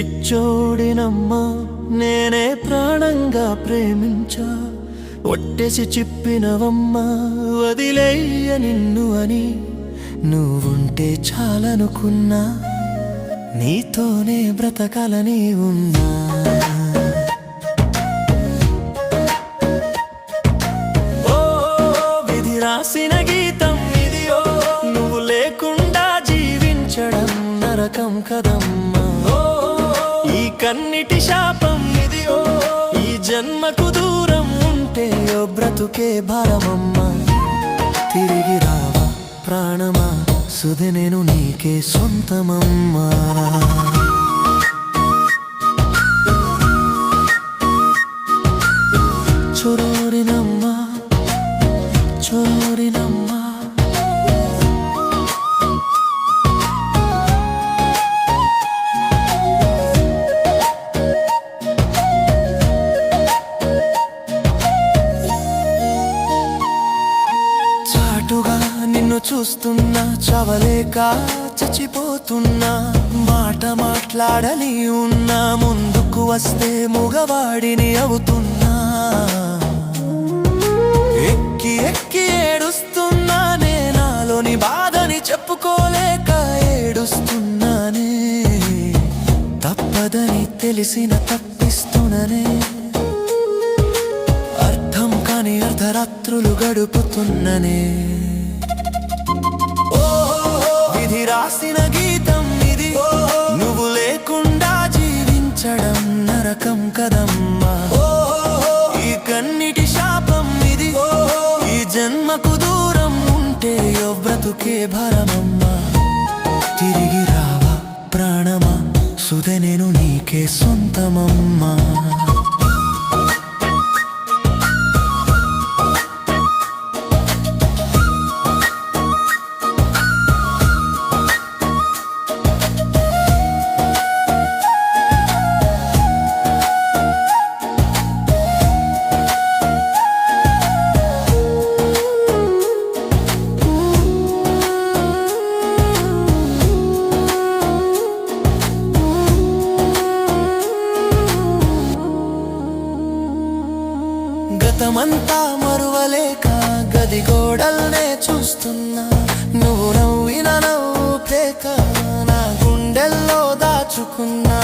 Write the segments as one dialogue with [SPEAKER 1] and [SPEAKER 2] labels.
[SPEAKER 1] పిచ్చోడినమ్మా నేనే ప్రాణంగా ప్రేమించా, ఒట్టేసి చెప్పినవమ్మా వదిలేయ నిన్ను అని. నువ్వుంటే చాలనుకున్నా, నీతోనే బ్రతకాలని ఉన్నా. ఓ విధి రాసిన గీతం ఇది, ఓ నువ్వు లేకుండా జీవించడం నరకం కదమ్మా. ఈ కన్నిటి శాపం ఇది, ఓ ఈ జన్మకు దూరం ఉంటే ఓ బ్రతుకే భారమమ్మా. తిరిగి రావా ప్రాణమా, సుధ నేను నీకే సొంతమమ్మా. చొరోరినమ్మా చొరోరినమ్మా, చాటుగా నిన్ను చూస్తున్నా, చవలేక చచ్చిపోతున్నా. మాట మాట్లాడని ఉన్నా, ముందుకు వస్తే మూగవాడిని అవుతున్నా. ఎక్కి ఎక్కి ఏడుస్తున్నానే, నాలోని బాధని చెప్పుకోలేక ఏడుస్తున్నానే. తప్పదని తెలిసిన తప్పిస్తున్నానే, అర్థం కాని అర్ధరాత్రులు గడుపుతున్ననే. విధి రాసిన గీతం ఇది, నువ్వు లేకుండా జీవించడం నరకం కదమ్మా. ఈ కన్నిటి శాపం ఇది, ఈ జన్మకు దూరం ఉంటే ఓ బ్రతుకే భారమమ్మా. తిరిగి రావా ప్రాణమా, సుధ నేను నీకే సొంతమమ్మా. గతమంతా మరువలేక గది గోడల్నే చూస్తున్నా. నువ్వు నవ్విన నవ్వు పేక నా గుండెల్లో దాచుకున్నా.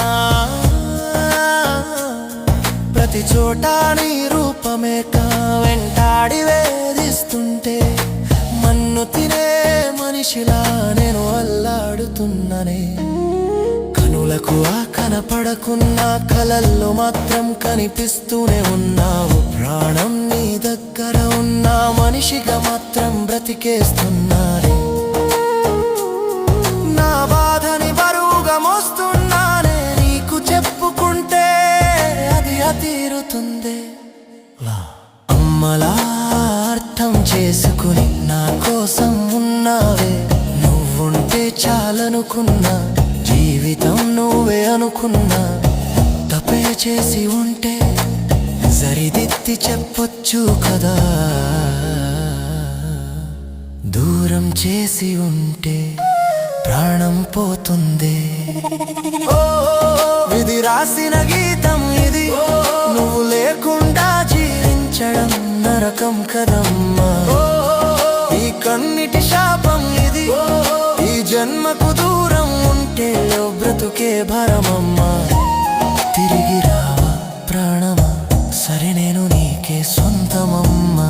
[SPEAKER 1] ప్రతి చోట నీ రూపమేక వెంటాడి వేధిస్తుంటే, మన్ను తినే మనిషిలా నేను అల్లాడుతున్నానే. కనులకు ఆ కనపడకున్నా, కలల్లో మాత్రం కనిపిస్తూనే ఉన్నావు. ప్రాణం నీ దగ్గర ఉన్నా, మనిషిగా మాత్రం బ్రతికేస్తున్నానే. నా బాధని బరువుగా మోస్తున్నానే, నీకు చెప్పుకుంటే అది అతీరుతుంది. అమ్మలా అర్థం చేసుకుని నా కోసం ఉన్నావే, నువ్వుంటే చాలనుకున్నా. జీవితం నువ్వే అనుకున్నా, తప్పే చేసి ఉంటే సరిదిద్ది చెప్పొచ్చు కదా. దూరం చేసి ఉంటే ప్రాణం పోతుంది. విధి రాసిన గీతం ఇది, నువ్వు లేకుండా జీవించడం నరకం కదమ్మా. ఈ కన్నిటి శాపం ఇది, ఈ జన్మకు దూరం ఉంటే ఓ బ్రతుకే భారమమ్మా. తిరిగి రావా ప్రాణమా, సరే నేను నీకే సొంతమమ్మా.